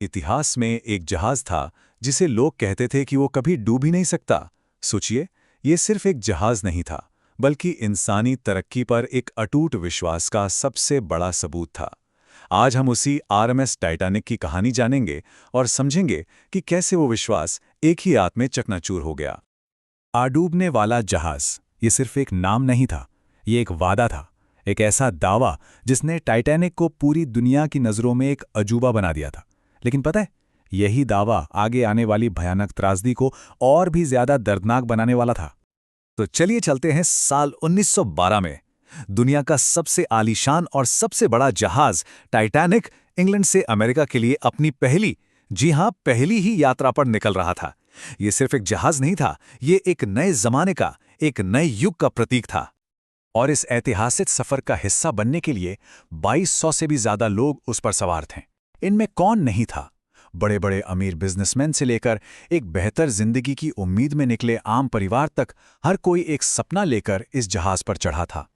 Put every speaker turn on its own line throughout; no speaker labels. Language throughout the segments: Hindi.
इतिहास में एक जहाज था जिसे लोग कहते थे कि वो कभी डूब ही नहीं सकता। सोचिए, ये सिर्फ एक जहाज नहीं था, बल्कि इंसानी तरक्की पर एक अटूट विश्वास का सबसे बड़ा सबूत था। आज हम उसी आरएमएस टाइटैनिक की कहानी जानेंगे और समझेंगे कि कैसे वो विश्वास एक ही रात में चकनाचूर हो गया। डूबने वाला जहाज ये सिर्फ एक नाम नहीं था, ये एक वादा था, एक ऐसा दावा जिसने टाइटैनिक को पूरी दुनिया की नज़रों में एक अजूबा बना दिया था। लेकिन पता है, यही दावा आगे आने वाली भयानक त्रासदी को और भी ज्यादा दर्दनाक बनाने वाला था। तो चलिए चलते हैं साल 1912 में। दुनिया का सबसे आलीशान और सबसे बड़ा जहाज टाइटैनिक इंग्लैंड से अमेरिका के लिए अपनी पहली, जी हां, पहली ही यात्रा पर निकल रहा था। यह सिर्फ एक जहाज नहीं था, ये एक नए जमाने का, एक नए युग का प्रतीक था। और इस ऐतिहासिक सफर का हिस्सा बनने के लिए 2200 से भी ज्यादा लोग उस पर सवार थे। इनमें कौन नहीं था? बड़े बड़े अमीर बिजनेसमैन से लेकर एक बेहतर जिंदगी की उम्मीद में निकले आम परिवार तक, हर कोई एक सपना लेकर इस जहाज पर चढ़ा था।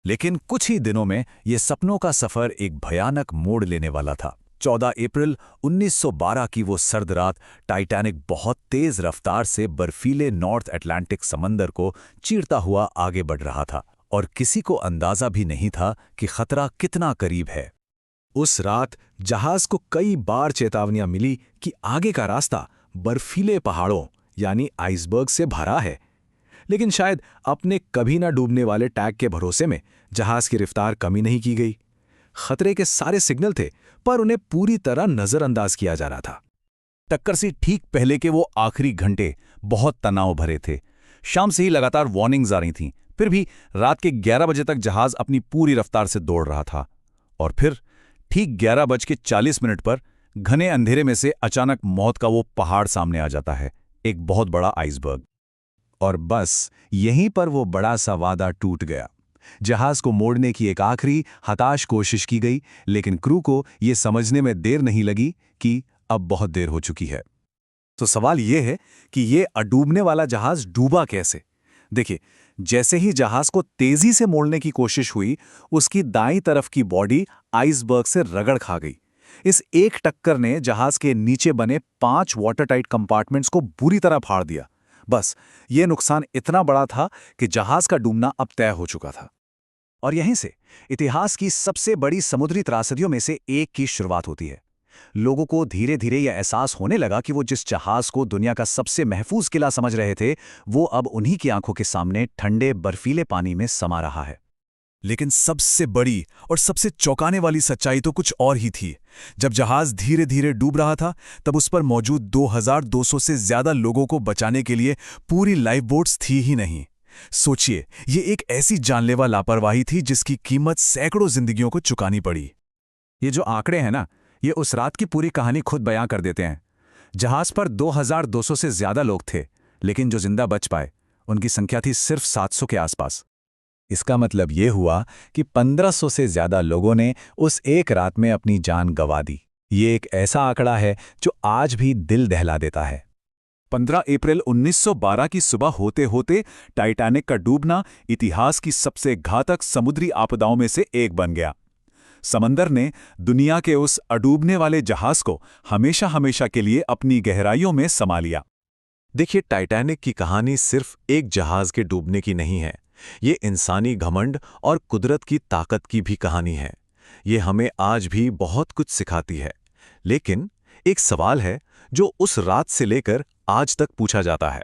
लेकिन कुछ ही दिनों में यह सपनों का सफर एक भयानक मोड़ लेने वाला था। 14 अप्रैल 1912 की वो सर्द रात, टाइटैनिक बहुत तेज रफ्तार से बर्फीले नॉर्थ अटलांटिक समंदर को चीरता हुआ आगे बढ़ रहा था, और किसी को अंदाजा भी नहीं था कि खतरा कितना करीब है। उस रात जहाज को कई बार चेतावनियां मिली कि आगे का रास्ता बर्फीले पहाड़ों यानी आइसबर्ग से भरा है। लेकिन शायद अपने कभी ना डूबने वाले टैग के भरोसे में जहाज की रफ्तार कमी नहीं की गई। खतरे के सारे सिग्नल थे, पर उन्हें पूरी तरह नजरअंदाज किया जा रहा था। टक्कर से ठीक पहले के वो आखिरी घंटे बहुत तनाव भरे थे। शाम से ही लगातार वार्निंग्स आ रही थीं, फिर भी रात के 11 बजे तक जहाज अपनी पूरी रफ्तार से दौड़ रहा था। और फिर ठीक 11:40 पर घने अंधेरे में से अचानक मौत का वो पहाड़ सामने आ जाता है, एक बहुत बड़ा आइसबर्ग। और बस यहीं पर वो बड़ा सा वादा टूट गया। जहाज को मोड़ने की एक आखिरी हताश कोशिश की गई, लेकिन क्रू को ये समझने में देर नहीं लगी कि अब बहुत देर हो चुकी है। तो सवाल ये है कि ये अडूबने वाला जहाज डूबा कैसे? देखिए, जैसे ही जहाज को तेजी से मोड़ने की कोशिश हुई, उसकी दाईं तरफ की बॉडी आइसबर्ग से रगड़ खा गई। इस एक टक्कर ने जहाज के नीचे बने 5 वाटरटाइट कंपार्टमेंट्स को बुरी तरह फाड़ दिया। बस ये नुकसान इतना बड़ा था कि जहाज का डूबना अब तय हो चुका था। और यहीं से इतिहास की सबसे बड़ी समुद्री त्रासदियों में से एक की शुरुआत होती है। लोगों को धीरे धीरे यह एहसास होने लगा कि वो जिस जहाज को दुनिया का सबसे महफूज किला समझ रहे थे, वो अब उन्हीं की आंखों के सामने ठंडे बर्फीले पानी में समा रहा है। लेकिन सबसे बड़ी और सबसे चौंकाने वाली सच्चाई तो कुछ और ही थी। जब जहाज धीरे धीरे डूब रहा था, तब उस पर मौजूद 2200 से ज्यादा लोगों को बचाने के लिए पूरी लाइफ बोट्स थी ही नहीं। सोचिए, ये एक ऐसी जानलेवा लापरवाही थी जिसकी कीमत सैकड़ों जिंदगियों को चुकानी पड़ी। ये जो आंकड़े हैं ना, ये उस रात की पूरी कहानी खुद बयां कर देते हैं। जहाज पर 2200 से ज्यादा लोग थे, लेकिन जो जिंदा बच पाए उनकी संख्या थी सिर्फ 700 के आसपास। इसका मतलब ये हुआ कि 1500 से ज्यादा लोगों ने उस एक रात में अपनी जान गंवा दी। ये एक ऐसा आंकड़ा है जो आज भी दिल दहला देता है। 15 अप्रैल 1912 की सुबह होते होते टाइटैनिक का डूबना इतिहास की सबसे घातक समुद्री आपदाओं में से एक बन गया। समंदर ने दुनिया के उस अडूबने वाले जहाज को हमेशा हमेशा के लिए अपनी गहराइयों में समा लिया। देखिए, टाइटैनिक की कहानी सिर्फ एक जहाज के डूबने की नहीं है। ये इंसानी घमंड और कुदरत की ताकत की भी कहानी है। ये हमें आज भी बहुत कुछ सिखाती है। लेकिन एक सवाल है जो उस रात से लेकर आज तक पूछा जाता है,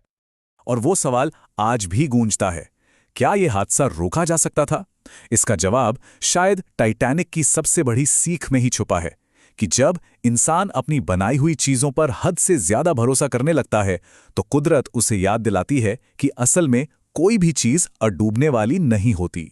और वो सवाल आज भी गूंजता है: क्या यह हादसा रोका जा सकता था? इसका जवाब शायद टाइटैनिक की सबसे बड़ी सीख में ही छुपा है कि जब इंसान अपनी बनाई हुई चीजों पर हद से ज्यादा भरोसा करने लगता है, तो कुदरत उसे याद दिलाती है कि असल में कोई भी चीज अडूबने वाली नहीं होती।